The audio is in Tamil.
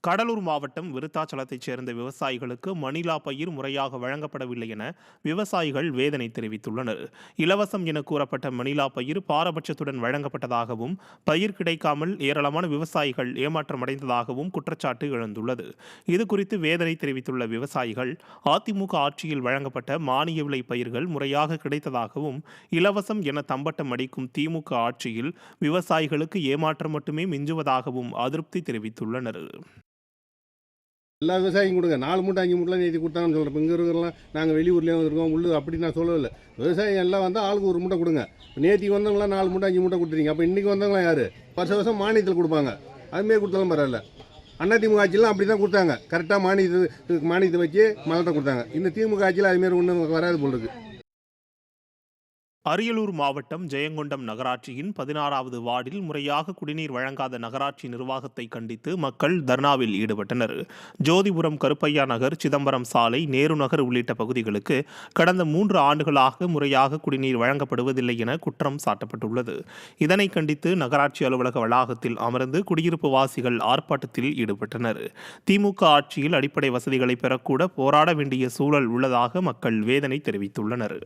கடலூர் மாவட்டம் விருத்தாச்சலத்தைச் சேர்ந்த விவசாயிகளுக்கு மணிலா பயிர் முறையாக வழங்கப்படவில்லை என விவசாயிகள் வேதனை தெரிவித்துள்ளனர். இலவசம் என கூறப்பட்ட மணிலா பயிர் பாரபட்சத்துடன் வழங்கப்பட்டதாகவும் பயிர் கிடைக்காமல் ஏராளமான விவசாயிகள் ஏமாற்றமடைந்ததாகவும் குற்றச்சாட்டு எழுந்துள்ளது. இதுகுறித்து வேதனை தெரிவித்துள்ள விவசாயிகள், அதிமுக ஆட்சியில் வழங்கப்பட்ட மானிய விலை பயிர்கள் முறையாக கிடைத்ததாகவும், இலவசம் என தம்பட்டம் அடிக்கும் திமுக ஆட்சியில் விவசாயிகளுக்கு ஏமாற்றம் மட்டுமே மிஞ்சுவதாகவும் அதிருப்தி தெரிவித்துள்ளனர். எல்லா விவசாயிக்கும் கொடுங்க. 4 மூட்டை 5 மூட்டைலாம் நேத்தி குடுத்தாங்கன்னு சொல்றேன். இப்ப இங்க இருக்கிறவங்கலாம் நாங்க வெளியூர்லயே வந்திருக்கோம். அப்படி நான் சொல்லல. விவசாயிங்க எல்லாம் வந்தா ஆளுக்கு 1 மூட்டை குடுங்க. நேத்திக்கு வந்தவங்கலாம் 4 மூட்டை 5 மூட்டை குடுத்துறீங்க. அப்ப இன்னைக்கு வந்தவங்கலாம் யாரு? வருஷம் மானியத்தில் கொடுப்பாங்க. அதுமாரி கொடுத்தாலும் பரவாயில்ல. அதிமுக ஆட்சியெல்லாம் அப்படி தான் கொடுத்தாங்க. கரெக்டாக மானியத்தை வச்சு மலர்ட்ட கொடுத்தாங்க. இந்த திமுக ஆட்சியில் அதுமாரி ஒன்றும் வராது போல் இருக்கு. அரியலூர் மாவட்டம் ஜெயங்கொண்டம் நகராட்சியின் 16வது வார்டில் முறையாக குடிநீர் வழங்காத நகராட்சி நிர்வாகத்தை கண்டித்து மக்கள் தர்ணாவில் ஈடுபட்டனர். ஜோதிபுரம், கருப்பையா நகர், சிதம்பரம் சாலை, நேரு நகர் உள்ளிட்ட பகுதிகளுக்கு கடந்த 3 ஆண்டுகளாக முறையாக குடிநீர் வழங்கப்படுவதில்லை என குற்றம் சாட்டப்பட்டுள்ளது. இதனை கண்டித்து நகராட்சி அலுவலக வளாகத்தில் அமர்ந்து குடியிருப்பு வாசிகள் ஆர்ப்பாட்டத்தில் ஈடுபட்டனர். திமுக ஆட்சியில் அடிப்படை வசதிகளை பெறக்கூட போராட வேண்டிய சூழல் உள்ளதாக மக்கள் வேதனை தெரிவித்துள்ளனர்.